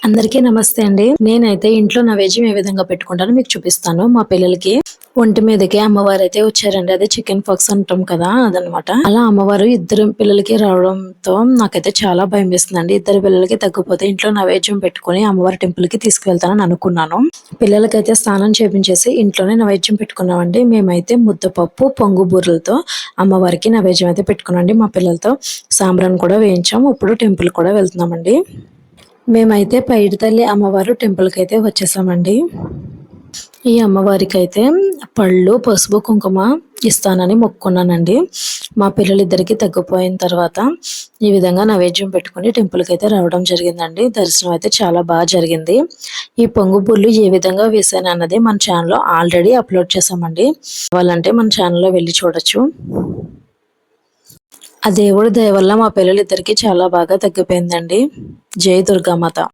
అందరికీ నమస్తే అండి. నేనైతే ఇంట్లో నైవేద్యం ఏ విధంగా పెట్టుకుంటానో మీకు చూపిస్తాను. మా పిల్లలకి ఒంటి మీదకి అమ్మవారు అయితే వచ్చారండి. అదే చికెన్ పాక్స్ అంటాం కదా, అదనమాట. అలా అమ్మవారు ఇద్దరు పిల్లలకి రావడంతో నాకైతే చాలా భయం వేస్తుందండి. ఇద్దరు పిల్లలకి తగ్గిపోతే ఇంట్లో నైవేద్యం పెట్టుకుని అమ్మవారి టెంపుల్ కి తీసుకువెళ్తానని అనుకున్నాను. పిల్లలకైతే స్నానం చేపించేసి ఇంట్లోనే నైవేద్యం పెట్టుకున్నామండి. మేమైతే ముద్దపప్పు, పొంగు బూరెలతో అమ్మవారికి నైవేద్యం అయితే పెట్టుకున్నాండి. మా పిల్లలతో సాంబ్రాన్ని కూడా వేయించాం. ఇప్పుడు టెంపుల్ కూడా వెళ్తున్నామండి. మేమైతే పైడి తల్లి అమ్మవారు టెంపుల్కి అయితే వచ్చేసామండి. ఈ అమ్మవారికి అయితే పళ్ళు, పసుపు, కుంకుమ ఇస్తానని మొక్కుకున్నానండి. మా పిల్లలిద్దరికీ తగ్గిపోయిన తర్వాత ఈ విధంగా నైవేద్యం పెట్టుకుని టెంపుల్కి అయితే రావడం జరిగిందండి. దర్శనం అయితే చాలా బాగా జరిగింది. ఈ పొంగు బుర్లు ఏ విధంగా వేసాను అన్నది మన ఛానల్లో ఆల్రెడీ అప్లోడ్ చేసామండి. కావాలంటే మన ఛానల్లో వెళ్ళి చూడొచ్చు. ఆ దేవుడి దయ వల్ల మా పిల్లలిద్దరికీ చాలా బాగా తగ్గిపోయిందండి. జై దుర్గామాత.